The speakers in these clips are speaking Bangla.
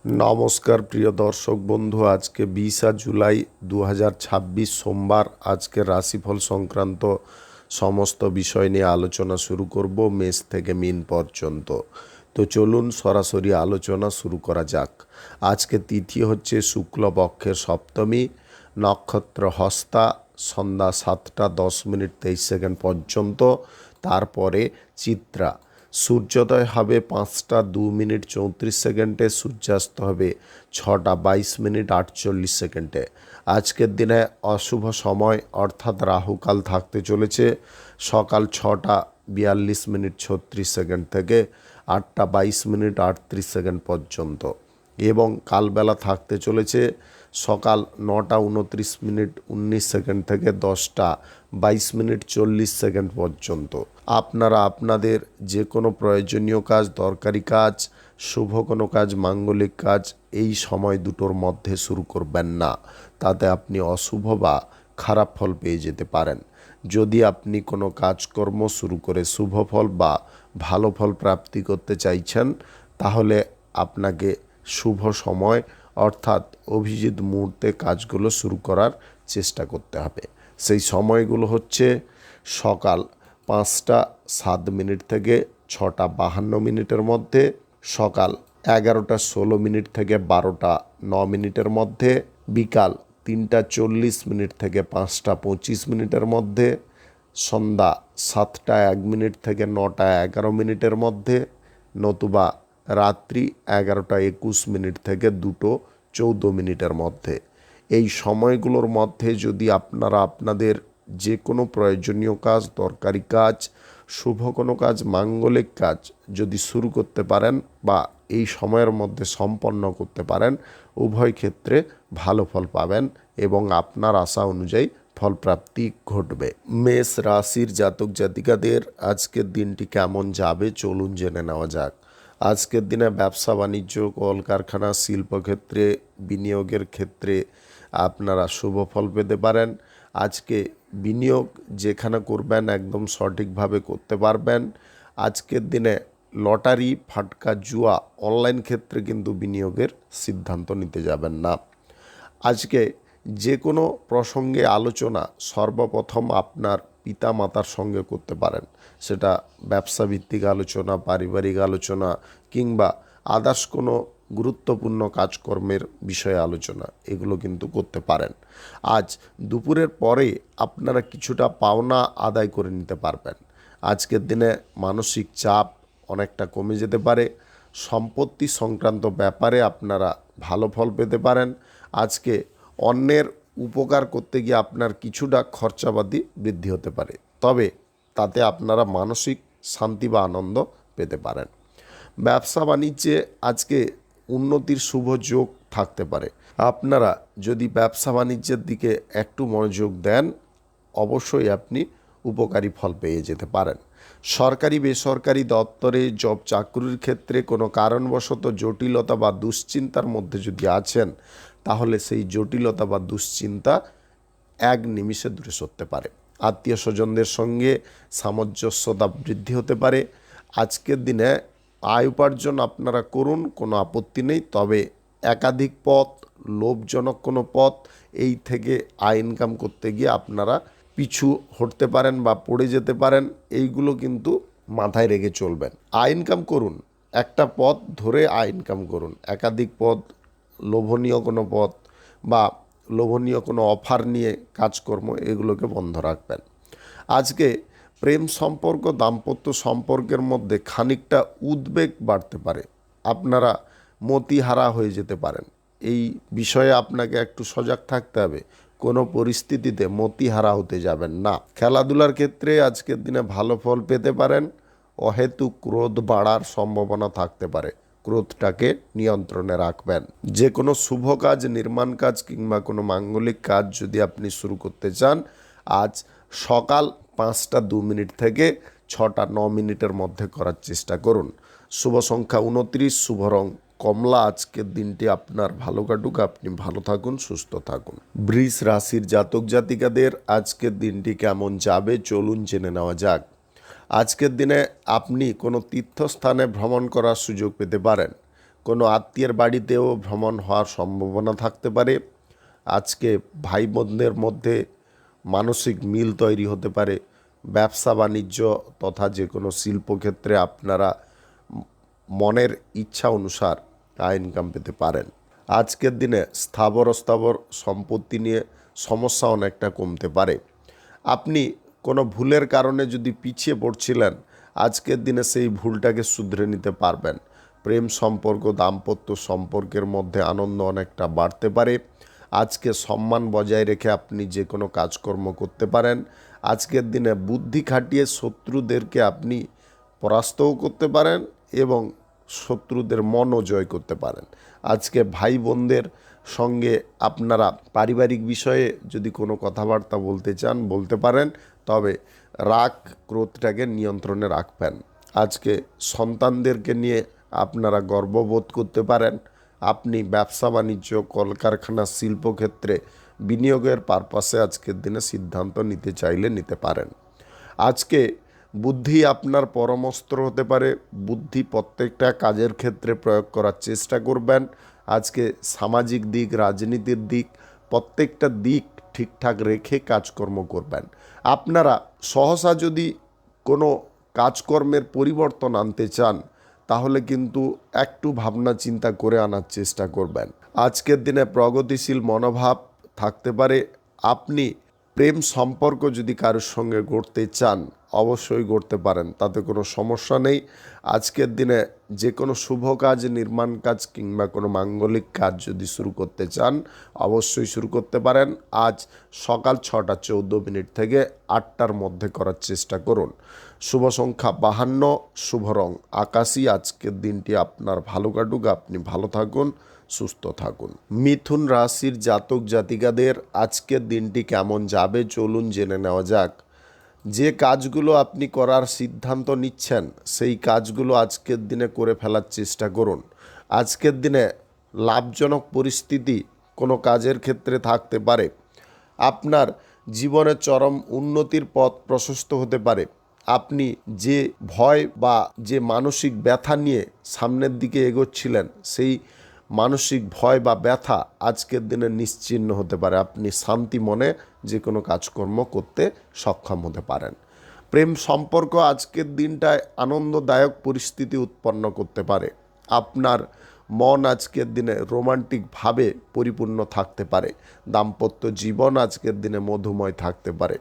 নমস্কার প্রিয় দর্শক বন্ধু, আজকে 20 জুলাই 2026 সোমবার। আজকের রাশিফল সংক্রান্ত সমস্ত বিষয় নিয়ে আলোচনা শুরু করব মেষ থেকে মীন পর্যন্ত। তো চলুন সরাসরি আলোচনা শুরু করা যাক। আজকে তিথি হচ্ছে শুক্লপক্ষের সপ্তমী, নক্ষত্র হস্তা, সন্ধ্যা 7টা 10 মিনিট 23 সেকেন্ড পর্যন্ত, তারপরে চিত্রা। সূর্যোদয় হবে 5টা 2 মিনিট 34 সেকেন্ডে, সূর্যাস্ত হবে 6টা 22 মিনিট 48 সেকেন্ডে। আজকের দিনে অশুভ সময় অর্থাৎ রাহুকাল থাকতে চলেছে সকাল 6টা 42 মিনিট 36 সেকেন্ড থেকে 8টা 22 মিনিট 38 সেকেন্ড পর্যন্ত, এবং কালবেলা থাকতে চলেছে সকাল 9টা 29 মিনিট 19 সেকেন্ড থেকে 10টা 22 মিনিট 40 সেকেন্ড পর্যন্ত। আপনারা আপনাদের যে কোনো প্রয়োজনীয় কাজ, দরকারি কাজ, শুভ কোনো কাজ, মাঙ্গলিক কাজ এই সময় দুটোর মধ্যে শুরু করবেন না, তাতে আপনি অশুভ বা খারাপ ফল পেয়ে যেতে পারেন। যদি আপনি কোনো কাজকর্ম শুরু করে শুভ ফল বা ভালো ফল প্রাপ্তি করতে চাইছেন, তাহলে আপনাকে শুভ সময় অর্থাৎ অভিজিৎ মুহূর্তে কাজগুলো শুরু করার চেষ্টা করতে হবে। সেই সময়গুলো হচ্ছে সকাল 5টা 7 মিনিট থেকে 6টা 52 মিনিটের মধ্যে, সকাল 11টা 16 মিনিট থেকে 12টা 9 মিনিটের মধ্যে, বিকাল 3টা 40 মিনিট থেকে 5টা 25 মিনিটের মধ্যে, সন্ধ্যা 7টা 1 মিনিট থেকে 9টা 11 মিনিটের মধ্যে, নতুবা রাত্রি 11টা 21 মিনিট থেকে 2টো 14 মিনিটের মধ্যে। এই সময়গুলোর মধ্যে যদি আপনারা আপনাদের যে কোনো প্রয়োজনীয় কাজ, দরকারি কাজ, শুভ কোনো কাজ, মাঙ্গলিক কাজ যদি শুরু করতে পারেন বা এই সময়ের মধ্যে সম্পন্ন করতে পারেন, উভয় ক্ষেত্রে ভালো ফল পাবেন এবং আপনার আশা অনুযায়ী ফলপ্রাপ্তি ঘটবে। মেষ রাশির জাতক জাতিকাদের আজকের দিনটি কেমন যাবে চলুন জেনে নেওয়া যাক। আজকের দিনে ব্যবসা বাণিজ্য, কলকারখানা, শিল্পক্ষেত্রে, বিনিয়োগের ক্ষেত্রে আপনারা শুভ ফল পেতে পারেন। আজকে বিনিয়োগ যেখানে করবেন একদম সঠিকভাবে করতে পারবেন। আজকের দিনে লটারি, ফাটকা, জুয়া, অনলাইন ক্ষেত্রে কিন্তু বিনিয়োগের সিদ্ধান্ত নিতে যাবেন না। আজকে যে কোনো প্রসঙ্গে আলোচনা সর্বপ্রথম আপনার পিতা মাতার সঙ্গে করতে পারেন। সেটা ব্যবসা ভিত্তিক আলোচনা, পারিবারিক আলোচনা কিংবা আদার্স কোনো গুরুত্বপূর্ণ কাজকর্মের বিষয়ে আলোচনা, এগুলো কিন্তু করতে পারেন। আজ দুপুরের পরে আপনারা কিছুটা পাওনা আদায় করে নিতে পারবেন। আজকের দিনে মানসিক চাপ অনেকটা কমে যেতে পারে। সম্পত্তি সংক্রান্ত ব্যাপারে আপনারা ভালো ফল পেতে পারেন। আজকে অন্যের উপকার করতে গিয়ে আপনার কিছুটা খরচাপাতি বৃদ্ধি হতে পারে, তবে তাতে আপনারা মানসিক শান্তি বা আনন্দ পেতে পারেন। ব্যবসা বাণিজ্যে আজকে উন্নতির শুভ যোগ থাকতে পারে। আপনারা যদি ব্যবসা বাণিজ্যের দিকে একটু মনোযোগ দেন, অবশ্যই আপনি উপকারী ফল পেয়ে যেতে পারেন। সরকারি বেসরকারি দপ্তরে, জব চাকরির ক্ষেত্রে কোনো কারণবশত জটিলতা বা দুশ্চিন্তার মধ্যে যদি আছেন, তাহলে সেই জটিলতা বা দুশ্চিন্তা এক নিমিষে দূরে সরতে পারে। আত্মীয় স্বজনদের সঙ্গে সামঞ্জস্যতা বৃদ্ধি হতে পারে। আজকের দিনে আয় উপার্জন আপনারা করুন, কোনো আপত্তি নেই, তবে একাধিক পথ, লোভজনক কোনো পথ, এই থেকে আয় ইনকাম করতে গিয়ে আপনারা পিছু হটতে পারেন বা পড়ে যেতে পারেন। এইগুলো কিন্তু মাথায় রেখে চলবেন। আয় ইনকাম করুন, একটা পথ ধরে আয় ইনকাম করুন। একাধিক পথ, লোভনীয় কোনো পথ বা লোভনীয় কোনো অফার নিয়ে কাজকর্ম, এগুলোকে বন্ধ রাখবেন। আজকে প্রেম সম্পর্ক, দাম্পত্য সম্পর্কের মধ্যে খানিকটা উদ্বেগ বাড়তে পারে। আপনারা মতিহারা হয়ে যেতে পারেন। এই বিষয়ে আপনাকে একটু সজাগ থাকতে হবে। কোনো পরিস্থিতিতে মতিহারা হতে যাবেন না। খেলাধুলার ক্ষেত্রে আজকের দিনে ভালো ফল পেতে পারেন। অহেতুক ক্রোধ বাড়ার সম্ভাবনা থাকতে পারে, ক্রোধটাকে নিয়ন্ত্রণে রাখবেন। যে কোনো শুভ কাজ, নির্মাণ কাজ কিংবা কোনো মাঙ্গলিক কাজ যদি আপনি শুরু করতে চান, আজ সকাল 5টা 2 মিনিট থেকে 6টা 9 মিনিটের মধ্যে করার চেষ্টা করুন। শুভ সংখ্যা 29, শুভ রং কমলা। আজকের দিনটি আপনার ভালো কাটুক, আপনি ভালো থাকুন, সুস্থ থাকুন। বৃষ রাশির জাতক জাতিকাদের আজকের দিনটি কেমন যাবে চলুন জেনে নেওয়া যাক। আজকের দিনে আপনি কোনো তীর্থস্থানে ভ্রমণ করার সুযোগ পেতে পারেন। কোনো আত্মীয়ের বাড়িতেও ভ্রমণ হওয়ার সম্ভাবনা থাকতে পারে। আজকে ভাই বোনদের মধ্যে মানসিক মিল তৈরি হতে পারে। ব্যবসা বাণিজ্য তথা যে কোনো শিল্পক্ষেত্রে আপনারা মনের ইচ্ছা অনুসার আয় ইনকাম পেতে পারেন। আজকের দিনে স্থাবর অস্থাবর সম্পত্তি নিয়ে সমস্যা অনেকটা কমতে পারে। আপনি কোনো ভুলের কারণে যদি পিছিয়ে পড়ছিলেন, আজকের দিনে সেই ভুলটাকে শুধরে নিতে পারবেন। প্রেম সম্পর্ক দাম্পত্য সম্পর্কের মধ্যে আনন্দ অনেকটা বাড়তে পারে। আজকে সম্মান বজায় রেখে আপনি যে কোনো কাজকর্ম করতে পারেন। আজকের দিনে বুদ্ধি খাটিয়ে শত্রুদেরকে আপনি পরাস্তও করতে পারেন এবং শত্রুদের মনও জয় করতে পারেন। আজকে ভাই বোনদের সঙ্গে আপনারা পারিবারিক বিষয়ে যদি কোনো কথাবার্তা বলতে চান বলতে পারেন, তবে রাগ ক্রোধটাকে নিয়ন্ত্রণে রাখবেন। আজকে সন্তানদেরকে নিয়ে আপনারা গর্ববোধ করতে পারেন। আপনি ব্যবসা বাণিজ্য কলকারখানা শিল্পক্ষেত্রে বিনিয়োগের পারপাসে আজকের দিনে সিদ্ধান্ত নিতে চাইলে নিতে পারেন। আজকে বুদ্ধি আপনার পরমস্ত্র হতে পারে। বুদ্ধি প্রত্যেকটা কাজের ক্ষেত্রে প্রয়োগ করার চেষ্টা করবেন। আজকে সামাজিক দিক রাজনীতির দিক প্রত্যেকটা দিক ঠিকঠাক রেখে কাজকর্ম করবেন। আপনারা সহসা যদি কোনো কাজকর্মের পরিবর্তন আনতে চান, তাহলে কিন্তু একটু ভাবনা চিন্তা করে আনার চেষ্টা করবেন। আজকের দিনে প্রগতিশীল মনোভাব থাকতে পারে। আপনি প্রেম সম্পর্ক যদি কারোর সঙ্গে গড়তে চান অবশ্যই গড়তে পারেন, তাতে কোনো সমস্যা নেই। আজকের দিনে যে কোনো শুভ কাজ নির্মাণ কাজ কিংবা কোনো মাঙ্গলিক কাজ যদি শুরু করতে চান অবশ্যই শুরু করতে পারেন। আজ সকাল 6:14 থেকে 8টার মধ্যে করার চেষ্টা করুন। শুভ সংখ্যা 52, শুভ রং আকাশী। আজকের দিনটি আপনার ভালো কাটুক, আপনি ভালো থাকুন, সুস্থ থাকুন। মিথুন রাশির জাতক জাতিকাদের আজকের দিনটি কেমন যাবে চলুন জেনে নেওয়া যাক। যে কাজগুলো আপনি করার সিদ্ধান্ত নিচ্ছেন সেই কাজগুলো আজকের দিনে করে ফেলার চেষ্টা করুন। আজকের দিনে লাভজনক পরিস্থিতি কোনো কাজের ক্ষেত্রে থাকতে পারে। আপনার জীবনে চরম উন্নতির পথ প্রশস্ত হতে পারে। আপনি যে ভয় বা যে মানসিক ব্যথা নিয়ে সামনের দিকে এগোচ্ছিলেন সেই মানসিক ভয় বা ব্যথা আজকের দিনে নিশ্চিহ্ন হতে পারে। আপনি শান্তি মনে যে কোনো কাজকর্ম করতে সক্ষম হতে পারেন। প্রেম সম্পর্ক আজকের দিনটায় আনন্দদায়ক পরিস্থিতি উৎপন্ন করতে পারে। আপনার মন আজকের দিনে রোমান্টিকভাবে পরিপূর্ণ থাকতে পারে। দাম্পত্য জীবন আজকের দিনে মধুময় থাকতে পারে।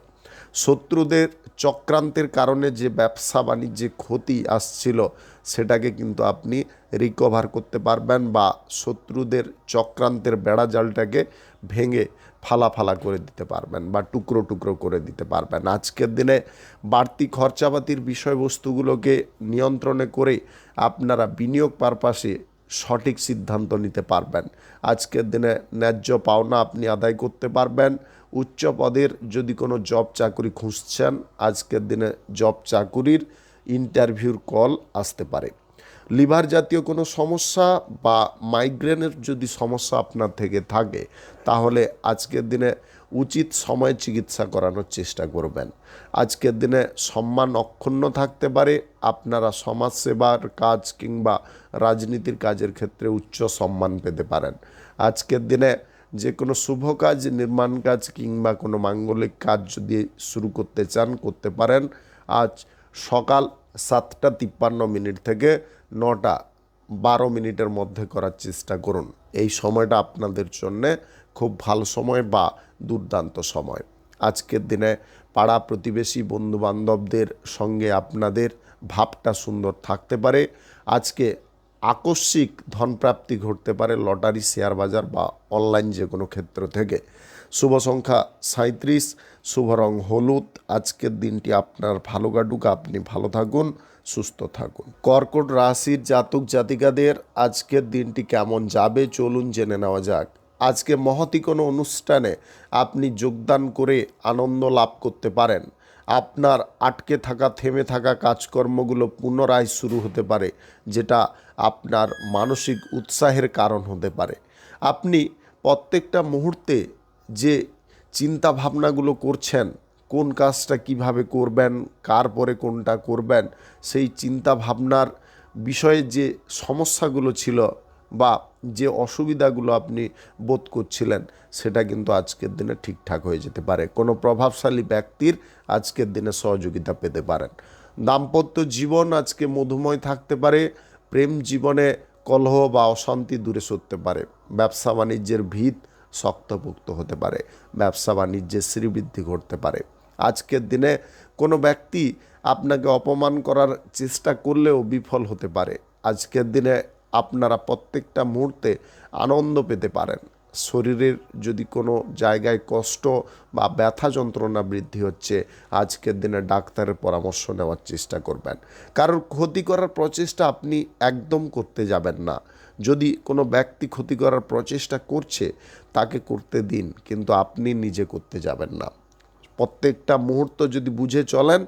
শত্রুদের চক্রান্তের কারণে যে ব্যবসা বাণিজ্যে ক্ষতি আসছিল সেটাকে কিন্তু আপনি রিকভার করতে পারবেন বা শত্রুদের চক্রান্তের বেড়াজালটাকে ভেঙে ফালা ফালা করে দিতে পারবেন বা টুকরো টুকরো করে দিতে পারবেন। আজকের দিনে বাড়তি খরচাপাতির বিষয়বস্তুগুলোকে নিয়ন্ত্রণে করে আপনারা বিনিয়োগ পারপাসে সঠিক সিদ্ধান্ত নিতে পারবেন। আজকের দিনে ন্যায্য পাওনা আপনি আদায় করতে পারবেন। উচ্চ পদের যদি কোনো জব চাকরি খুঁজছেন আজকের দিনে জব চাকুরির ইন্টারভিউর কল আসতে পারে। লিভার জাতীয় কোনো সমস্যা বা মাইগ্রেনের যদি সমস্যা আপনার থেকে থাকে তাহলে আজকের দিনে উচিত সময়ে চিকিৎসা করানোর চেষ্টা করবেন। আজকের দিনে সম্মান অক্ষুণ্ণ থাকতে পারে। আপনারা সমাজসেবার কাজ কিংবা রাজনীতির কাজের ক্ষেত্রে উচ্চ সম্মান পেতে পারেন। আজকের দিনে যে কোনো শুভ কাজ নির্মাণ কাজ কিংবা কোনো মাঙ্গলিক কাজ যদি শুরু করতে চান করতে পারেন। আজ সকাল 7:53 থেকে 9:12 মধ্যে করার চেষ্টা করুন। এই সময়টা আপনাদের জন্যে খুব ভালো সময় বা দুর্দান্ত সময়। আজকের দিনে পাড়া প্রতিবেশী বন্ধুবান্ধবদের সঙ্গে আপনাদের ভাবটা সুন্দর থাকতে পারে। আজকে আকস্মিক ধনপ্রাপ্তি ঘটতে পারে লটারি শেয়ার বাজার বা অনলাইন যে কোনো ক্ষেত্র থেকে। শুভ সংখ্যা 37, শুভ রং হলুদ। আজকের দিনটি আপনার ভালো কাটুক, আপনি ভালো থাকুন, সুস্থ থাকুন। কর্কট রাশির জাতক জাতিকাদের আজকের দিনটি কেমন যাবে চলুন জেনে নেওয়া যাক। আজকে মহতি কোনো অনুষ্ঠানে আপনি যোগদান করে আনন্দ লাভ করতে পারেন। আপনার আটকে থাকা থেমে থাকা কাজকর্মগুলো পুনরায় শুরু হতে পারে, যেটা আপনার মানসিক উৎসাহের কারণ হতে পারে। আপনি প্রত্যেকটা মুহূর্তে যে চিন্তা ভাবনাগুলো করছেন, কোন কাজটা কিভাবে করবেন, কার পরে কোনটা করবেন, সেই চিন্তা ভাবনার বিষয়ে যে সমস্যাগুলো ছিল বা যে অসুবিধাগুলো আপনি বোধ করছিলেন সেটা কিন্তু আজকের দিনে ঠিকঠাক হয়ে যেতে পারে। কোনো প্রভাবশালী ব্যক্তির আজকের দিনে সহযোগিতা পেতে পারেন। দাম্পত্য জীবন আজকে মধুময় থাকতে পারে। প্রেম জীবনে কলহ বা অশান্তি দূরে সরতে পারে। ব্যবসা বাণিজ্যের ভিত শক্তপোক্ত হতে পারে। ব্যবসা বাণিজ্যের শ্রীবৃদ্ধি ঘটতে পারে। আজকের দিনে কোনো ব্যক্তি আপনাকে অপমান করার চেষ্টা করলেও বিফল হতে পারে। আজকের দিনে আপনারা প্রত্যেকটা মুহূর্তে আনন্দ পেতে পারেন। শরীরের যদি কোনো জায়গায় কষ্ট বা ব্যথা যন্ত্রণা বৃদ্ধি হচ্ছে, আজকের দিনে ডাক্তারের পরামর্শ নেওয়ার চেষ্টা করবেন। কারোর ক্ষতি করার প্রচেষ্টা আপনি একদম করতে যাবেন না। যদি কোনো ব্যক্তি ক্ষতি করার প্রচেষ্টা করছে তাকে করতে দিন, কিন্তু আপনি নিজে করতে যাবেন না। প্রত্যেকটা মুহূর্ত যদি বুঝে চলেন,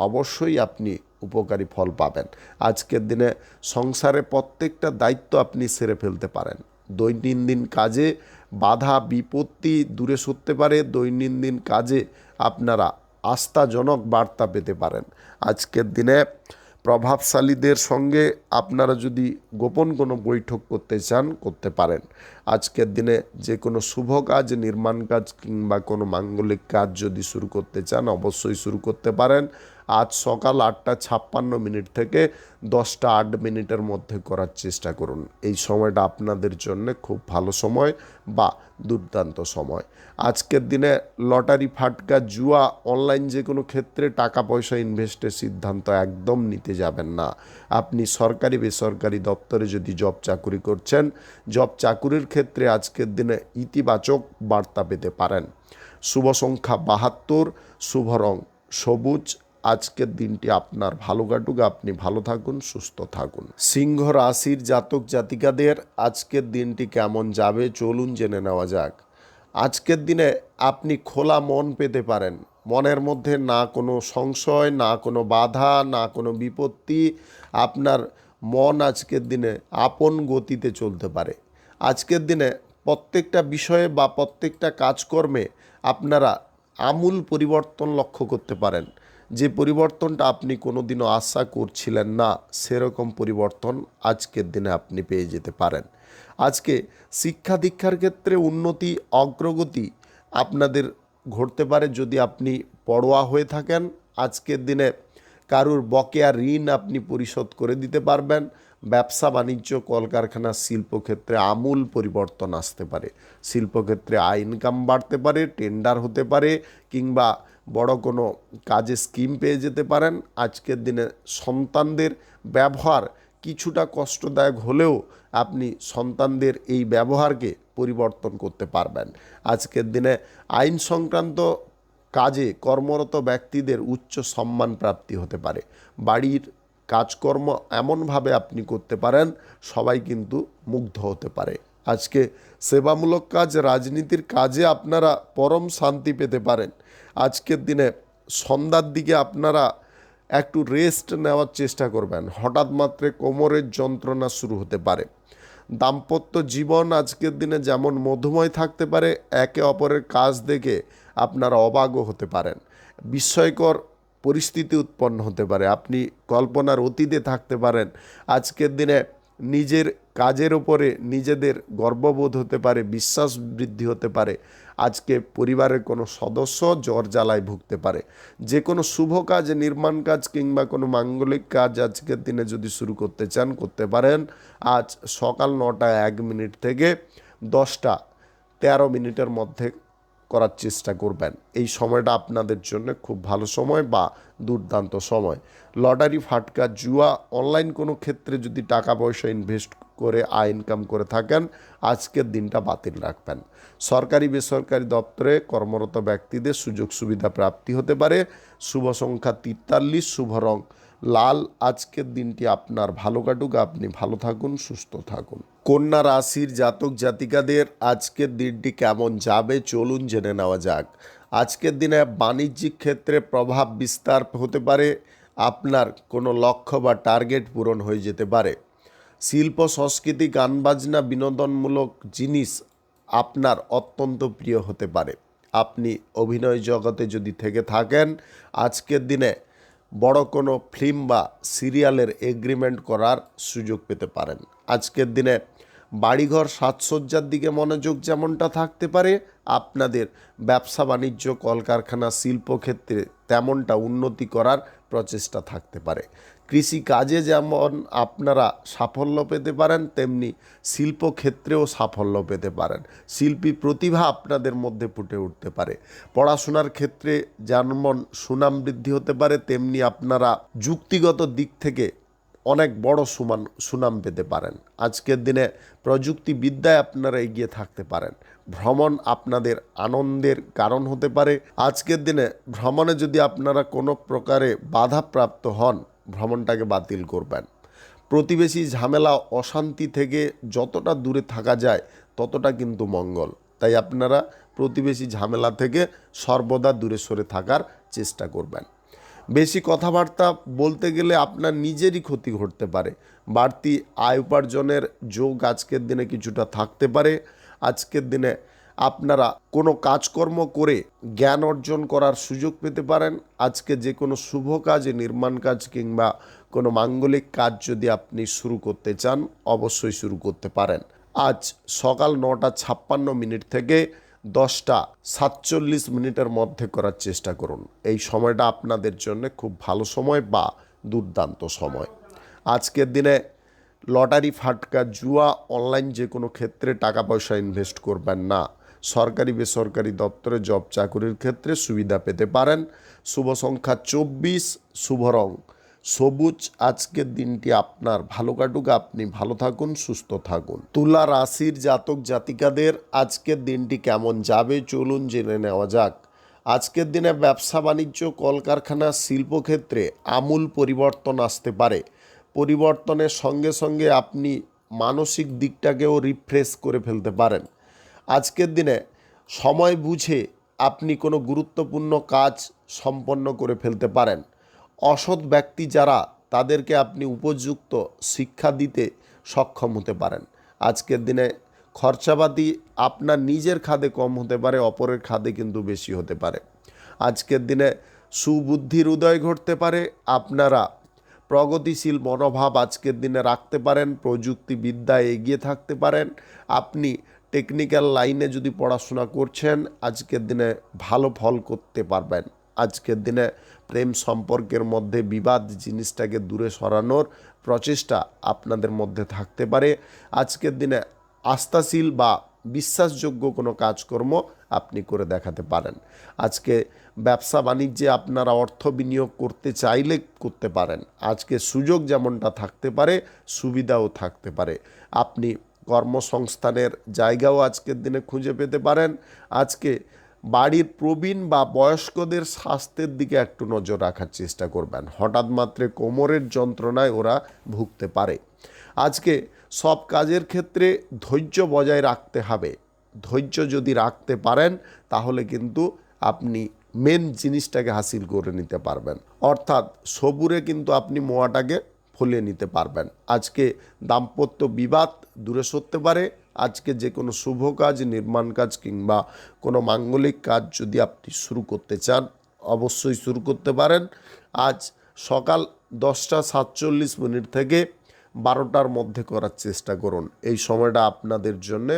অবশ্যই আপনি উপকারী ফল পাবেন। আজকের দিনে সংসারে প্রত্যেকটা দায়িত্ব আপনি সেরে ফেলতে পারেন। দৈনন্দিন কাজে বাধা বিপত্তি দূরে সরতে পারে। দৈনন্দিন কাজে আপনারা আস্থাজনক বার্তা পেতে পারেন। আজকের দিনে প্রভাবশালীদের সঙ্গে আপনারা যদি গোপন কোনো বৈঠক করতে চান, করতে পারেন। আজকের দিনে যে কোনো শুভ কাজ, নির্মাণ কাজ কিংবা কোনো মাঙ্গলিক কাজ যদি শুরু করতে চান, অবশ্যই শুরু করতে পারেন। আজ সকাল 8:56 থেকে 10:08 মধ্যে করার চেষ্টা করুন। এই সময়টা আপনাদের জন্য খুব ভালো সময় বা দুর্দান্ত সময়। আজকের দিনে লটারি, ফাটকা, জুয়া, অনলাইন যে কোনো ক্ষেত্রে টাকা পয়সা ইনভেস্টের সিদ্ধান্ত একদম নিতে যাবেন না। আপনি সরকারি বেসরকারি দপ্তরে যদি জব চাকুরি করছেন, জব চাকুরির ক্ষেত্রে আজকের দিনে ইতিবাচক বার্তা পেতে পারেন। শুভ সংখ্যা 72, শুভ রং সবুজ। আজকের দিনটি আপনার ভালো কাটুক। আপনি ভালো থাকুন, সুস্থ থাকুন। সিংহ রাশির জাতক জাতিকাদের আজকের দিনটি কেমন যাবে চলুন জেনে নেওয়া যাক। আজকের দিনে আপনি খোলা মন পেতে পারেন। মনের মধ্যে না কোনো সংশয়, না কোনো বাধা, না কোনো বিপত্তি। আপনার মন আজকের দিনে আপন গতিতে চলতে পারে। আজকের দিনে প্রত্যেকটা বিষয়ে বা প্রত্যেকটা কাজকর্মে আপনারা আমূল পরিবর্তন লক্ষ্য করতে পারেন। যে পরিবর্তনটা আপনি কোনোদিনও আশা করছিলেন না, সেরকম পরিবর্তন আজকের দিনে আপনি পেয়ে যেতে পারেন। আজকে শিক্ষা দীক্ষার ক্ষেত্রে উন্নতি, অগ্রগতি আপনাদের ঘটতে পারে। যদি আপনি পড়ুয়া হয়ে থাকেন, আজকের দিনে কারুর বকেয়া ঋণ আপনি পরিশোধ করে দিতে পারবেন। ব্যবসা বাণিজ্য, কলকারখানা, শিল্পক্ষেত্রে আমূল পরিবর্তন আসতে পারে। শিল্পক্ষেত্রে আয় ইনকাম বাড়তে পারে, টেন্ডার হতে পারে, কিংবা বড় কোনো কাজে স্কিম পেয়ে যেতে পারেন। আজকের দিনে সন্তানদের ব্যবহার কিছুটা কষ্টদায়ক হলেও আপনি সন্তানদের এই ব্যবহারকে পরিবর্তন করতে পারবেন। আজকের দিনে আইন সংক্রান্ত কাজে কর্মরত ব্যক্তিদের উচ্চ সম্মান প্রাপ্তি হতে পারে। বাড়ির কাজকর্ম এমনভাবে আপনি করতে পারেন, সবাই কিন্তু মুগ্ধ হতে পারে। আজকে সেবামূলক কাজ, রাজনীতির কাজে আপনারা পরম শান্তি পেতে পারেন। আজকের দিনে সন্ধ্যার দিকে আপনারা একটু রেস্ট নেওয়ার চেষ্টা করবেন। হঠাৎ মাত্রে কোমরের যন্ত্রণা শুরু হতে পারে। দাম্পত্য জীবন আজকের দিনে যেমন মধুময় থাকতে পারে, একে অপরের কাজ দেখে আপনারা অবাকও হতে পারেন। বিস্ময়কর পরিস্থিতি উৎপন্ন হতে পারে। আপনি কল্পনার অতীতে থাকতে পারেন। আজকের দিনে নিজের কাজের ওপরে নিজেদের গর্ববোধ হতে পারে, বিশ্বাস বৃদ্ধি হতে পারে। আজকে পরিবারের কোনো সদস্য জ্বর জ্বালায় ভুগতে পারে। যে কোনো শুভ কাজ, নির্মাণ কাজ কিংবা কোনো মাঙ্গলিক কাজ আজকের দিনে যদি শুরু করতে চান, করতে পারেন। আজ সকাল 9:01 থেকে 10:13 মধ্যে করার চেষ্টা করবেন। এই সময়টা আপনাদের জন্য খুব ভালো সময় বা দুর্দান্ত সময়। লটারি, ফাটকা, জুয়া, অনলাইন কোনো ক্ষেত্রে যদি টাকা পয়সা ইনভেস্ট করে আয় ইনকাম করে থাকেন, আজকের দিনটা বাতিল রাখবেন। সরকারি বেসরকারি দপ্তরে কর্মরত ব্যক্তিদের সুযোগ সুবিধা প্রাপ্তি হতে পারে। শুভ সংখ্যা 43, শুভ রং লাল। আজকের দিনটি আপনার ভালো কাটুক। আপনি ভালো থাকুন, সুস্থ থাকুন। কন্যা রাশির জাতক জাতিকাদের আজকের দিনটি কেমন যাবে চলুন জেনে নেওয়া যাক। আজকের দিনে বাণিজ্যিক ক্ষেত্রে প্রভাব বিস্তার হতে পারে। আপনার কোনো লক্ষ্য বা টার্গেট পূরণ হয়ে যেতে পারে। শিল্প সংস্কৃতি, গান বাজনা, বিনোদনমূলক জিনিস আপনার অত্যন্ত প্রিয় হতে পারে। আপনি অভিনয় জগতে যদি থেকে থাকেন, আজকের দিনে বড় কোনো ফিল্ম বা সিরিয়ালের এগ্রিমেন্ট করার সুযোগ পেতে পারেন। আজকের দিনে বাড়িঘর সাজসজ্জার দিকে মনোযোগ যেমনটা থাকতে পারে, আপনাদের ব্যবসা বাণিজ্য কলকারখানা শিল্পক্ষেত্রে তেমনটা উন্নতি করার প্রচেষ্টা থাকতে পারে। কৃষিকাজে যেমন আপনারা সাফল্য পেতে পারেন, তেমনি শিল্পক্ষেত্রেও সাফল্য পেতে পারেন। শিল্পী প্রতিভা আপনাদের মধ্যে ফুটে উঠতে পারে। পড়াশোনার ক্ষেত্রে যেমন সুনাম বৃদ্ধি হতে পারে, তেমনি আপনারা যুক্তিগত দিক থেকে অনেক বড় সুনাম পেতে পারেন। আজকের দিনে প্রযুক্তিবিদ্যায় আপনারা এগিয়ে থাকতে পারেন। ভ্রমণ আপনাদের আনন্দের কারণ হতে পারে। আজকের দিনে ভ্রমণে যদি আপনারা কোনো প্রকারে বাধাপ্রাপ্ত হন, ভ্রমণটাকে বাতিল করবেন। প্রতিবেশী ঝামেলা অশান্তি থেকে যতটা দূরে থাকা যায় ততটা কিন্তু মঙ্গল। তাই আপনারা প্রতিবেশী ঝামেলা থেকে সর্বদা দূরে সরে থাকার চেষ্টা করবেন। বেশি কথাবার্তা বলতে গেলে আপনার নিজেরই ক্ষতি ঘটতে পারে। বাড়তি আয় উপার্জনের যোগ আজকের দিনে কিছুটা থাকতে পারে। আজকের দিনে আপনারা কোনো কাজকর্ম করে জ্ঞান অর্জন করার সুযোগ পেতে পারেন। আজকে যে কোনো শুভ কাজ, নির্মাণ কাজ কিংবা কোনো মাঙ্গলিক কাজ যদি আপনি শুরু করতে চান, অবশ্যই শুরু করতে পারেন। আজ সকাল 9:56 থেকে 10:47 মধ্যে করার চেষ্টা করুন। এই সময়টা আপনাদের জন্য খুব ভালো সময় বা দুর্দান্ত সময়। আজকের দিনে লটারি, ফাটকা, জুয়া, অনলাইন যে কোনো ক্ষেত্রে টাকা পয়সা ইনভেস্ট করবেন না। সরকারি বেসরকারি দপ্তরে জব চাকুরির ক্ষেত্রে সুবিধা পেতে পারেন। শুভ সংখ্যা 24, শুভ রং সবুজ। আজকের দিনটি আপনার ভালো কাটুক, আপনি ভালো থাকুন, সুস্থ থাকুন। তুলা রাশির জাতক জাতিকাদের আজকের দিনটি কেমন যাবে চলুন জেনে নেওয়া যাক। আজকের দিনে ব্যবসা বাণিজ্য কলকারখানা শিল্পক্ষেত্রে আমূল পরিবর্তন আসতে পারে। পরিবর্তনের সঙ্গে সঙ্গে আপনি মানসিক দিকটাকেও রিফ্রেশ করে ফেলতে পারেন। আজকের দিনে সময় বুঝে আপনি কোনো গুরুত্বপূর্ণ কাজ সম্পন্ন করে ফেলতে পারেন। অসৎ ব্যক্তি যারা, তাদেরকে আপনি উপযুক্ত শিক্ষা দিতে সক্ষম হতে পারেন। আজকের দিনে খরচাপাতি আপনার নিজের খাদে কম হতে পারে, অপরের খাদে কিন্তু বেশি হতে পারে। আজকের দিনে সুবুদ্ধির উদয় ঘটতে পারে। আপনারা প্রগতিশীল মনোভাব আজকের দিনে রাখতে পারেন। প্রযুক্তিবিদ্যায় এগিয়ে থাকতে পারেন। আপনি টেকনিক্যাল লাইনে যদি পড়াশোনা করছেন, আজকের দিনে ভালো ফল করতে পারবেন। আজকের দিনে প্রেম সম্পর্কের মধ্যে বিবাদ জিনিসটাকে দূরে সরানোর প্রচেষ্টা আপনাদের মধ্যে থাকতে পারে। আজকের দিনে আস্থাশীল বা বিশ্বাসযোগ্য কোনো কাজকর্ম আপনি করে দেখাতে পারেন। আজকে ব্যবসা বাণিজ্যে আপনারা অর্থ বিনিয়োগ করতে চাইলে করতে পারেন। আজকে সুযোগ যেমনটা থাকতে পারে, সুবিধাও থাকতে পারে। আপনি কর্মসংস্থানের জায়গাও আজকের দিনে খুঁজে পেতে পারেন। আজকে বাড়ির প্রবীণ বা বয়স্কদের স্বাস্থ্যের দিকে একটু নজর রাখার চেষ্টা করবেন। হঠাৎ মাত্রে কোমরের যন্ত্রণায় ওরা ভুগতে পারে। আজকে সব কাজের ক্ষেত্রে ধৈর্য বজায় রাখতে হবে। ধৈর্য যদি রাখতে পারেন তাহলে কিন্তু আপনি মেন জিনিসটাকে হাসিল করে নিতে পারবেন। অর্থাৎ সবুরে কিন্তু আপনি মোয়াটাকে ফলিয়ে নিতে পারবেন। আজকে দাম্পত্য বিবাদ দূরে সরতে পারে। আজকে যে কোনো শুভ কাজ, নির্মাণ কাজ কিংবা কোনো মাঙ্গলিক কাজ যদি আপনি শুরু করতে চান, অবশ্যই শুরু করতে পারেন। আজ সকাল 10:47 থেকে 12টার মধ্যে করার চেষ্টা করুন। এই সময়টা আপনাদের জন্য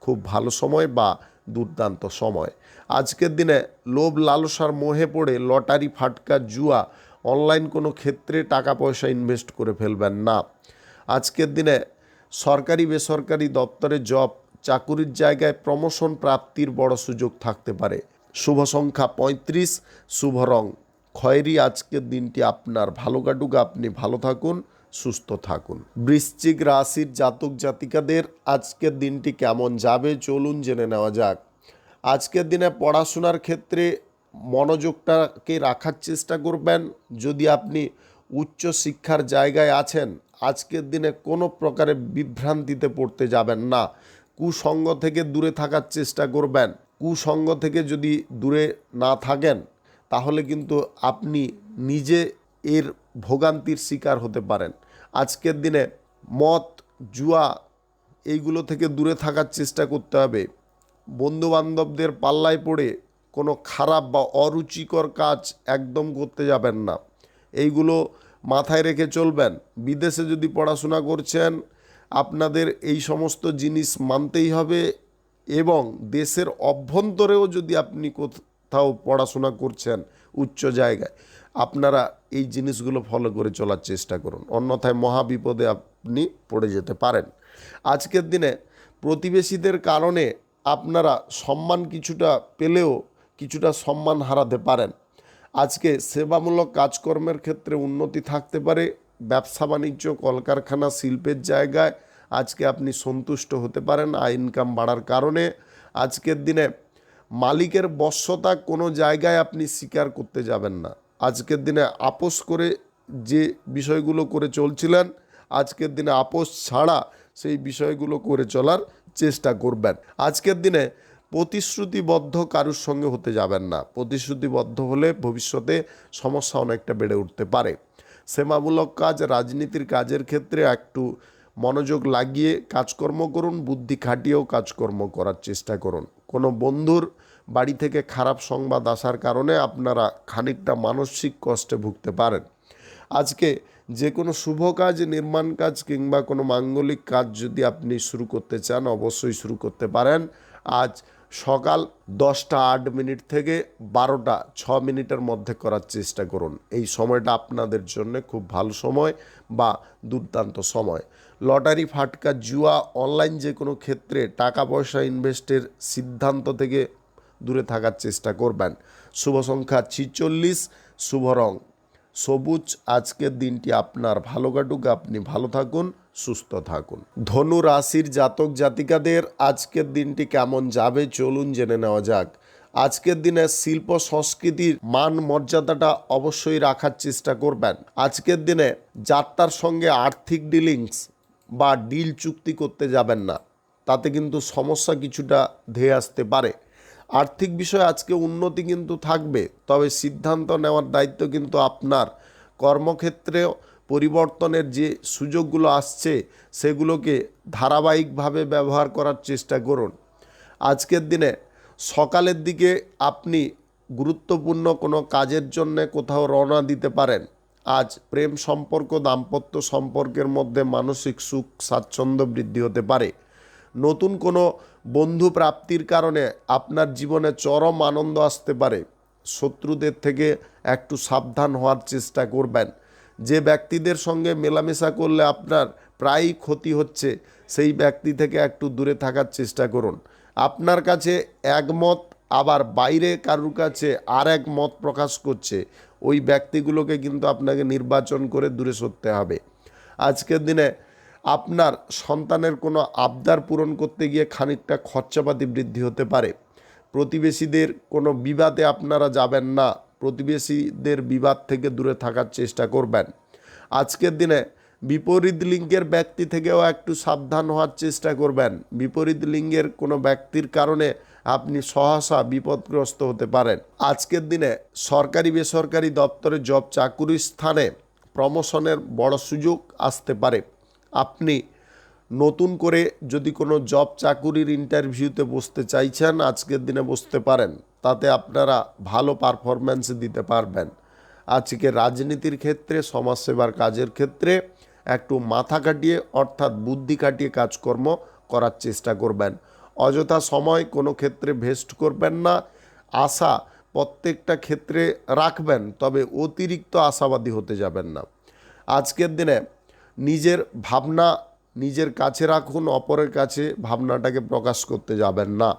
খুব ভালো সময় বা দুর্দান্ত সময়। আজকের দিনে লোভ লালসার মোহে পড়ে লটারি, ফাটকা, জুয়া, অনলাইন কোনো ক্ষেত্রে টাকা পয়সা ইনভেস্ট করে ফেলবেন না। আজকের দিনে সরকারি বেসরকারি দপ্তরে জব চাকুরির জায়গায় প্রমোশন প্রাপ্তির বড় সুযোগ থাকতে পারে। শুভ সংখ্যা 35, শুভ রং খয়েরি। আজকের দিনটি আপনার ভালো কাটুক, আপনি ভালো থাকুন, সুস্থ থাকুন। বৃশ্চিক রাশির জাতক জাতিকাদের আজকের দিনটি কেমন যাবে চলুন জেনে নেওয়া যাক। আজকের দিনে পড়াশোনার ক্ষেত্রে মনোযোগটাকে রাখার চেষ্টা করবেন। যদি আপনি উচ্চ শিক্ষার জায়গায় আছেন, আজকের দিনে কোনো প্রকারে বিভ্রান্তিতে পড়তে যাবেন না। কুসঙ্গ থেকে দূরে থাকার চেষ্টা করবেন। কুসঙ্গ থেকে যদি দূরে না থাকেন তাহলে কিন্তু আপনি নিজে এর ভোগান্তির শিকার হতে পারেন। আজকের দিনে মদ, জুয়া এইগুলো থেকে দূরে থাকার চেষ্টা করতে হবে। বন্ধুবান্ধবদের পাল্লায় পড়ে কোনো খারাপ বা অরুচিকর কাজ একদম করতে যাবেন না। এইগুলো মাথায় রেখে চলবেন। বিদেশে যদি পড়াশোনা করছেন, আপনাদের এই সমস্ত জিনিস মানতেই হবে এবং দেশের অভ্যন্তরেও যদি আপনি কোথাও পড়াশোনা করছেন উচ্চ জায়গায়, আপনারা এই জিনিসগুলো ফলো করে চলার চেষ্টা করুন, অন্যথায় মহাবিপদে আপনি পড়ে যেতে পারেন। আজকের দিনে প্রতিবেশীদের কারণে আপনারা সম্মান কিছুটা পেলেও কিছুটা সম্মান হারাতে পারেন। আজকে সেবামূলক কাজকর্মের ক্ষেত্রে উন্নতি থাকতে পারে। ব্যবসা বাণিজ্য, কলকারখানা, শিল্পের জায়গায় আজকে আপনি সন্তুষ্ট হতে পারেন আয় ইনকাম বাড়ার কারণে। আজকের দিনে মালিকের বশ্যতা কোনো জায়গায় আপনি স্বীকার করতে যাবেন না। আজকের দিনে আপোষ করে যে বিষয়গুলো করে চলছিলেন, আজকের দিনে আপোষ ছাড়া সেই বিষয়গুলো করে চলার চেষ্টা করবেন। আজকের দিনে প্রতিশ্রুতিবদ্ধ কারুর সঙ্গে হতে যাবেন না। প্রতিশ্রুতিবদ্ধ হলে ভবিষ্যতে সমস্যা অনেকটা বেড়ে উঠতে পারে। সেবামূলক কাজ, রাজনীতির কাজের ক্ষেত্রে একটু মনোযোগ লাগিয়ে কাজকর্ম করুন, বুদ্ধি খাটিয়েও কাজকর্ম করার চেষ্টা করুন। কোনো বন্ধুর বাড়ি থেকে খারাপ সংবাদ আসার কারণে আপনারা খানিকটা মানসিক কষ্টে ভুগতে পারেন। আজকে যে কোনো শুভ কাজ, নির্মাণ কাজ কিংবা কোনো মাঙ্গলিক কাজ যদি আপনি শুরু করতে চান, অবশ্যই শুরু করতে পারেন। আজ সকাল 10টা 8 মিনিট থেকে 12টা 6 মিনিটের মধ্যে করার চেষ্টা করুন। এই সময়টা আপনাদের জন্য খুব ভালো সময় বা দুর্দান্ত সময়। লটারি, ফাটকা, জুয়া, অনলাইন যে কোনো ক্ষেত্রে টাকা পয়সা ইনভেস্টের সিদ্ধান্ত থেকে দূরে থাকার চেষ্টা করবেন। শুভ সংখ্যা 46, শুভ রং সবুজ। আজকের দিনটি আপনার ভালো কাটুক, আপনি ভালো থাকুন, সুস্থ থাকুন। ধনু রাশির জাতক জাতিকাদের আজকের দিনটি কেমন যাবে চলুন জেনে নেওয়া যাক। আজকের দিনে শিল্প সংস্কৃতির মান মর্যাদাটা অবশ্যই রাখার চেষ্টা করবেন। আজকের দিনে যাত্রার সঙ্গে আর্থিক ডিলিংস বা ডিল চুক্তি করতে যাবেন না, তাতে কিন্তু সমস্যা কিছুটা ধেয়ে আসতে পারে। আর্থিক বিষয়ে আজকে উন্নতি কিন্তু থাকবে, তবে সিদ্ধান্ত নেওয়ার দায়িত্ব কিন্তু আপনার। কর্মক্ষেত্রেও পরিবর্তনের যে সুযোগগুলো আসছে সেগুলোকে ধারাবাহিকভাবে ব্যবহার করার চেষ্টা করুন। আজকের দিনে সকালের দিকে আপনি গুরুত্বপূর্ণ কোনো কাজের জন্যে কোথাও রওনা দিতে পারেন। আজ প্রেম সম্পর্ক, দাম্পত্য সম্পর্কের মধ্যে মানসিক সুখ স্বাচ্ছন্দ্য বৃদ্ধি হতে পারে। নতুন কোনো বন্ধু প্রাপ্তির কারণে আপনার জীবনে চরম আনন্দ আসতে পারে। শত্রুদের থেকে একটু সাবধান হওয়ার চেষ্টা করবেন। যে ব্যক্তিদের সঙ্গে মেলামেশা করলে আপনার প্রায়ই ক্ষতি হচ্ছে, সেই ব্যক্তি থেকে একটু দূরে থাকার চেষ্টা করুন। আপনার কাছে একমত, আবার বাইরে কারুর কাছে আর এক মত প্রকাশ করছে, ওই ব্যক্তিগুলোকে কিন্তু আপনাকে নির্বাচন করে দূরে সরতে হবে। আজকের দিনে আপনার সন্তানের কোনো আবদার পূরণ করতে গিয়ে খানিকটা খরচাপাতি বৃদ্ধি হতে পারে। প্রতিবেশীদের কোনো বিবাদে আপনারা যাবেন না, প্রতিবেশীদের বিবাদ থেকে দূরে থাকার চেষ্টা করবেন। আজকের দিনে বিপরীত লিঙ্গের ব্যক্তি থেকেও একটু সাবধান হওয়ার চেষ্টা করবেন। বিপরীত লিঙ্গের কোনো ব্যক্তির কারণে আপনি সহসা বিপদগ্রস্ত হতে পারেন। আজকের দিনে সরকারি বেসরকারি দপ্তরে জব চাকুরির স্থানে প্রমোশনের বড় সুযোগ আসতে পারে। আপনি নতুন করে যদি কোনো জব চাকুরির ইন্টারভিউতে বসতে চাইছেন, আজকের দিনে বসতে পারেন, তাতে আপনারা ভালো পারফরম্যান্স দিতে পারবেন। আজকে রাজনীতির ক্ষেত্রে, সমাজসেবার কাজের ক্ষেত্রে একটু মাথা কাটিয়ে অর্থাৎ বুদ্ধি কাটিয়ে কাজকর্ম করার চেষ্টা করবেন। অযথা সময় কোনো ক্ষেত্রে ভেস্ট করবেন না। আশা প্রত্যেকটা ক্ষেত্রে রাখবেন, তবে অতিরিক্ত আশাবাদী হতে যাবেন না। আজকের দিনে নিজের ভাবনা নিজের কাছে রাখুন, অপরের কাছে ভাবনাটাকে প্রকাশ করতে যাবেন না।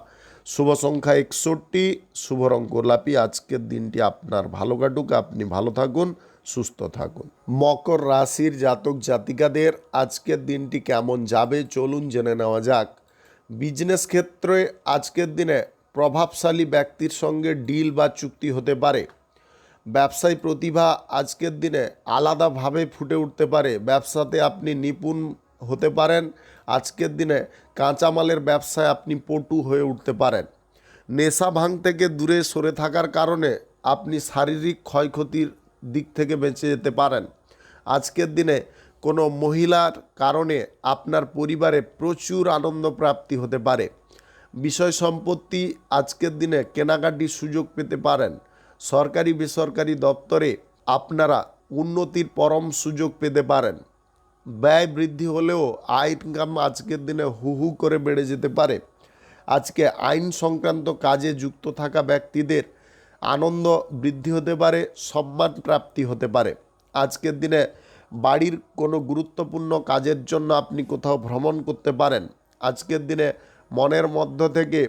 শুভ সংখ্যা 61, শুভ রং গোলাপি। আজকের দিনটি আপনার ভালো কাটুক, আপনি ভালো থাকুন, সুস্থ থাকুন। মকর রাশির জাতক জাতিকাদের আজকের দিনটি কেমন যাবে চলুন জেনে নেওয়া যাক। বিজনেস ক্ষেত্রে আজকের দিনে প্রভাবশালী ব্যক্তির সঙ্গে ডিল বা চুক্তি হতে পারে। ব্যবসায়ী প্রতিভা আজকের দিনে আলাদাভাবে ফুটে উঠতে পারে। ব্যবসাতে আপনি নিপুণ হতে পারেন। আজকের দিনে কাঁচামালের ব্যবসায় আপনি পটু হয়ে উঠতে পারেন। নেশা ভাঙ থেকে দূরে সরে থাকার কারণে আপনি শারীরিক ক্ষয়ক্ষতির দিক থেকে বেঁচে যেতে পারেন। আজকের দিনে কোনো মহিলার কারণে আপনার পরিবারে প্রচুর আনন্দ প্রাপ্তি হতে পারে। বিষয় সম্পত্তি আজকের দিনে কেনাকাটির সুযোগ পেতে পারেন। সরকারি বেসরকারি দপ্তরে আপনারা উন্নতির পরম সুযোগ পেতে পারেন। ব্যয় বৃদ্ধি হলেও আয় ইনকাম আজকের দিনে হু হু করে বেড়ে যেতে পারে। আজকে আইন সংক্রান্ত কাজে যুক্ত থাকা ব্যক্তিদের আনন্দ বৃদ্ধি হতে পারে, সম্মান প্রাপ্তি হতে পারে। আজকের দিনে বাড়ির কোনো গুরুত্বপূর্ণ কাজের জন্য আপনি কোথাও ভ্রমণ করতে পারেন। আজকের দিনে মনের মধ্য থেকে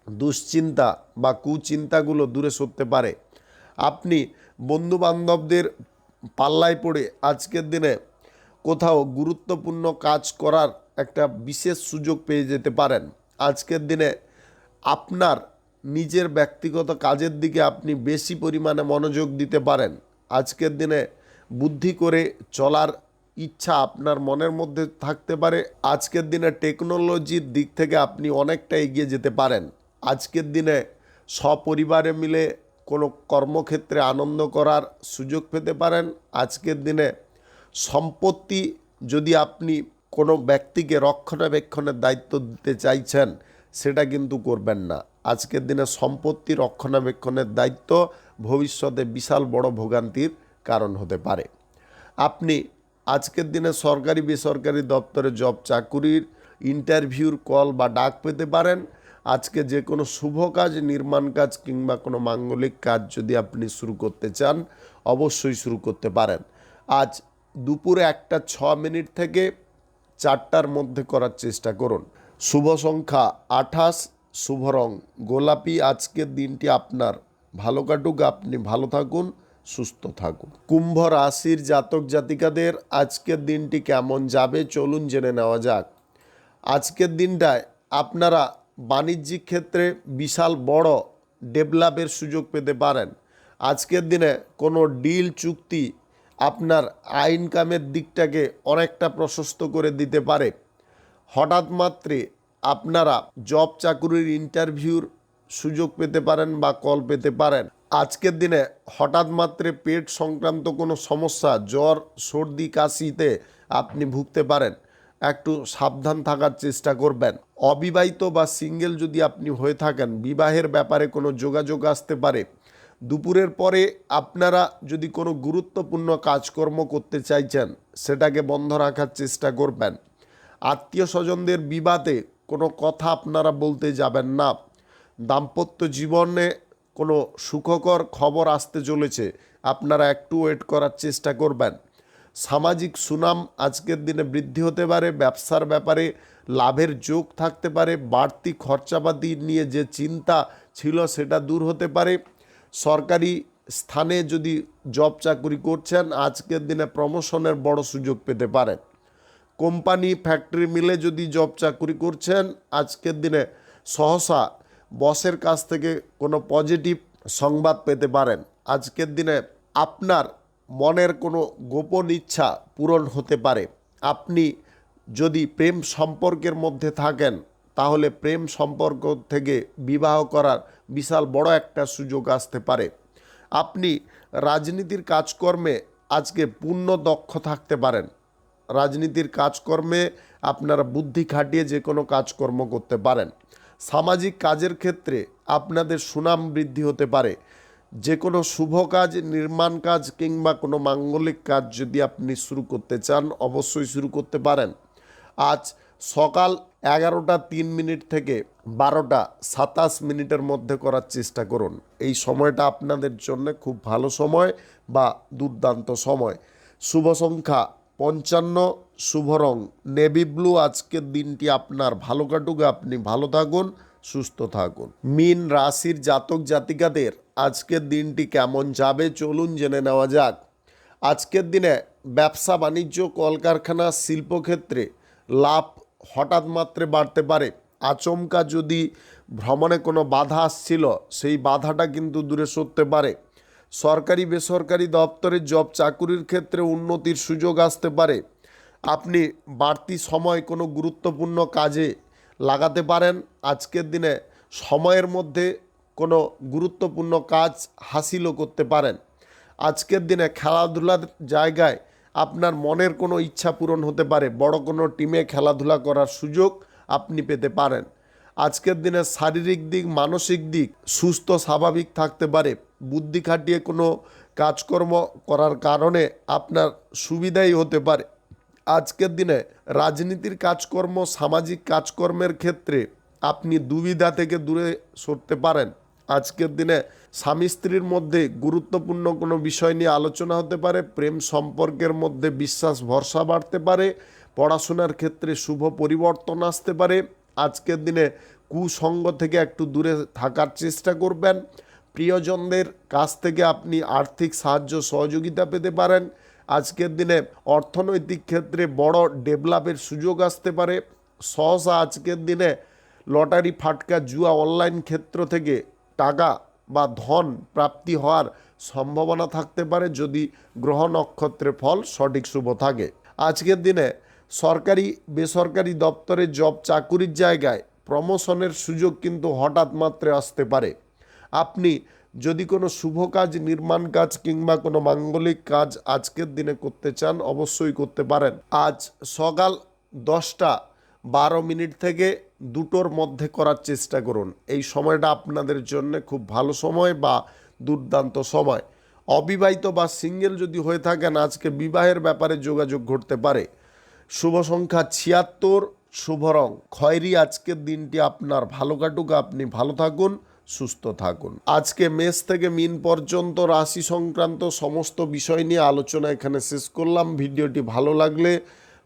দুশ্চিন্তা বা কুচিন্তাগুলো দূরে সরতে পারে। আপনি বন্ধুবান্ধবদের পাল্লায় পড়ে আজকের দিনে কোথাও গুরুত্বপূর্ণ কাজ করার একটা বিশেষ সুযোগ পেয়ে যেতে পারেন। আজকের দিনে আপনার নিজের ব্যক্তিগত কাজের দিকে আপনি বেশি পরিমাণে মনোযোগ দিতে পারেন। আজকের দিনে বুদ্ধি করে চলার ইচ্ছা আপনার মনের মধ্যে থাকতে পারে। আজকের দিনে টেকনোলজির দিক থেকে আপনি অনেকটা এগিয়ে যেতে পারেন। আজকের দিনে সপরিবারে মিলে কোনো কর্মক্ষেত্রে আনন্দ করার সুযোগ পেতে পারেন। আজকের দিনে সম্পত্তি যদি আপনি কোনো ব্যক্তিকে রক্ষণাবেক্ষণের দায়িত্ব দিতে চাইছেন, সেটা কিন্তু করবেন না। আজকের দিনে সম্পত্তি রক্ষণাবেক্ষণের দায়িত্ব ভবিষ্যতে বিশাল বড় ভোগান্তির কারণ হতে পারে। আপনি আজকের দিনে সরকারি বেসরকারি দপ্তরে জব চাকুরির ইন্টারভিউর কল বা ডাক পেতে পারেন। আজকে যে কোনো শুভ কাজ, নির্মাণ কাজ কিংবা কোনো মাঙ্গলিক কাজ যদি আপনি শুরু করতে চান, অবশ্যই শুরু করতে পারেন। আজ দুপুরে 1:06 থেকে 4টার মধ্যে করার চেষ্টা করুন। শুভ সংখ্যা 28, শুভ রং গোলাপি। আজকের দিনটি আপনার ভালো কাটুক, আপনি ভালো থাকুন, সুস্থ থাকুন। কুম্ভ রাশির জাতক জাতিকাদের আজকের দিনটি কেমন যাবে চলুন জেনে নেওয়া যাক। আজকের দিনটায় আপনারা বাণিজ্যিক ক্ষেত্রে বিশাল বড় ডেভেলপের সুযোগ পেতে পারেন। আজকের দিনে কোনো ডিল চুক্তি আপনার আয় ইনকামের দিকটাকে অনেকটা প্রশস্ত করে দিতে পারে। হঠাৎ মাত্রে আপনারা জব চাকুরির ইন্টারভিউর সুযোগ পেতে পারেন বা কল পেতে পারেন। আজকের দিনে হঠাৎ মাত্রে পেট সংক্রান্ত কোনো সমস্যা, জ্বর, সর্দি, কাশিতে আপনি ভুগতে পারেন। একটু সাবধান থাকার চেষ্টা করবেন। অবিবাহিত বা সিঙ্গেল যদি আপনি হয়ে থাকেন, বিবাহের ব্যাপারে কোনো যোগাযোগ আসতে পারে। দুপুরের পরে আপনারা যদি কোনো গুরুত্বপূর্ণ কাজকর্ম করতে চাইছেন, সেটাকে বন্ধ রাখার চেষ্টা করবেন। আত্মীয় স্বজনদের বিবাদে কোনো কথা আপনারা বলতে যাবেন না। দাম্পত্য জীবনে কোনো সুখকর খবর আসতে চলেছে, আপনারা একটু ওয়েট করার চেষ্টা করবেন। সামাজিক সুনাম আজকের দিনে বৃদ্ধি হতে পারে। ব্যবসার ব্যাপারে লাভের যোগ থাকতে পারে। বাড়তি খরচাপাতি নিয়ে যে চিন্তা ছিল সেটা দূর হতে পারে। সরকারি স্থানে যদি জব চাকরি করছেন, আজকের দিনে প্রমোশনের বড় সুযোগ পেতে পারেন। কোম্পানি, ফ্যাক্টরি মিলে যদি জব চাকরি করছেন, আজকের দিনে সহসা বসের কাছ থেকে কোনো পজিটিভ সংবাদ পেতে পারেন। আজকের দিনে আপনার মনের কোনো গোপন ইচ্ছা পূরণ হতে পারে। আপনি যদি প্রেম সম্পর্কের মধ্যে থাকেন, তাহলে প্রেম সম্পর্ক থেকে বিবাহ করার বিশাল বড় একটা সুযোগ আসতে পারে। আপনি রাজনীতির কাজকর্মে আজকে পূর্ণ দক্ষ থাকতে পারেন। রাজনীতির কাজকর্মে আপনারা বুদ্ধি খাটিয়ে যে কোনো কাজকর্ম করতে পারেন। সামাজিক কাজের ক্ষেত্রে আপনাদের সুনাম বৃদ্ধি হতে পারে। যে কোনো শুভ কাজ, নির্মাণ কাজ কিংবা কোনো মাঙ্গলিক কাজ যদি আপনি শুরু করতে চান, অবশ্যই শুরু করতে পারেন। আজ সকাল 11:03 থেকে 12:27 মধ্যে করার চেষ্টা করুন। এই সময়টা আপনাদের জন্য খুব ভালো সময় বা দুর্দান্ত সময়। শুভ সংখ্যা 55, শুভ রং নেভি ব্লু। আজকের দিনটি আপনার ভালো কাটুক, আপনি ভালো থাকুন, সুস্থ থাকুন। মীন রাশির জাতক জাতিকাদের আজকের দিনটি কেমন যাবে চলুন জেনে নেওয়া যাক। আজকের দিনে ব্যবসা বাণিজ্য, কলকারখানা, শিল্পক্ষেত্রে লাভ হঠাৎ মাত্রে বাড়তে পারে। আচমকা যদি ভ্রমণে কোনো বাধা আসছিল, সেই বাধাটা কিন্তু দূরে সরতে পারে। সরকারি বেসরকারি দপ্তরের জব চাকুরির ক্ষেত্রে উন্নতির সুযোগ আসতে পারে। আপনি বাড়তি সময় কোনো গুরুত্বপূর্ণ কাজে লাগাতে পারেন। আজকের দিনে সময়ের মধ্যে কোনো গুরুত্বপূর্ণ কাজ হাসিলও করতে পারেন। আজকের দিনে খেলাধুলার জায়গায় আপনার মনের কোনো ইচ্ছা পূরণ হতে পারে। বড় কোনো টিমে খেলাধুলা করার সুযোগ আপনি পেতে পারেন। আজকের দিনে শারীরিক দিক, মানসিক দিক সুস্থ স্বাভাবিক থাকতে পারে। বুদ্ধি খাটিয়ে কোনো কাজকর্ম করার কারণে আপনার সুবিধাই হতে পারে। আজকের দিনে রাজনীতির কাজকর্ম, সামাজিক কাজকর্মের ক্ষেত্রে আপনি দুবিধা থেকে দূরে সরতে পারেন। আজকের দিনে স্বামী স্ত্রীর মধ্যে গুরুত্বপূর্ণ কোনো বিষয় নিয়ে আলোচনা হতে পারে। প্রেম সম্পর্কের মধ্যে বিশ্বাস ভরসা বাড়তে পারে। পড়াশোনার ক্ষেত্রে শুভ পরিবর্তন আসতে পারে। আজকের দিনে কুসঙ্গ থেকে একটু দূরে থাকার চেষ্টা করবেন। প্রিয়জনদের কাছ থেকে আপনি আর্থিক সাহায্য সহযোগিতা পেতে পারেন। আজকের দিনে অর্থনৈতিক ক্ষেত্রে বড় ডেভেলপের সুযোগ আসতে পারে। সহসা আজকের দিনে লটারি, ফাটকা, জুয়া, অনলাইন ক্ষেত্র থেকে টাকা বা ধন প্রাপ্তি হওয়ার সম্ভাবনা থাকতে পারে যদি গ্রহ নক্ষত্রের ফল সঠিক শুভ থাকে। আজকের দিনে সরকারি বেসরকারি দপ্তরে জব চাকুরির জায়গায় প্রমোশনের সুযোগ কিন্তু হঠাৎ মাত্রে আসতে পারে। আপনি যদি কোনো শুভ কাজ, নির্মাণ কাজ কিংবা কোনো মাঙ্গলিক কাজ আজকের দিনে করতে চান, অবশ্যই করতে পারেন। আজ সকাল 10:12 থেকে 2টোর মধ্যে করার চেষ্টা করুন। এই সময়টা আপনাদের জন্য খুব ভালো সময় বা দুর্দান্ত সময়। অবিবাহিত বা সিঙ্গেল যদি হয়ে থাকেন, আজকে বিবাহের ব্যাপারে যোগাযোগ ঘটতে পারে। শুভ সংখ্যা 76, শুভ রং খয়েরি। আজকের দিনটি আপনার ভালো কাটুক, আপনি ভালো থাকুন, সুস্থ থাকুন। আজকে মেষ থেকে মীন পর্যন্ত রাশি সংক্রান্ত সমস্ত বিষয় নিয়ে আলোচনা এখানে শেষ করলাম। ভিডিওটি ভালো লাগলে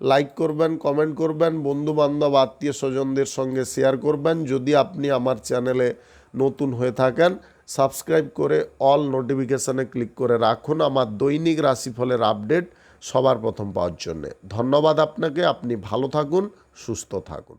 লাইক করবেন, কমেন্ট করবেন, বন্ধু বান্ধব, আত্মীয় স্বজনদের সঙ্গে শেয়ার করবেন। যদি আপনি আমার চ্যানেলে নতুন হয়ে থাকেন, সাবস্ক্রাইব করে অল নোটিফিকেশানে ক্লিক করে রাখুন আমার দৈনিক রাশিফলের আপডেট সবার প্রথম পাওয়ার জন্যে। ধন্যবাদ আপনাকে। আপনি ভালো থাকুন, সুস্থ থাকুন।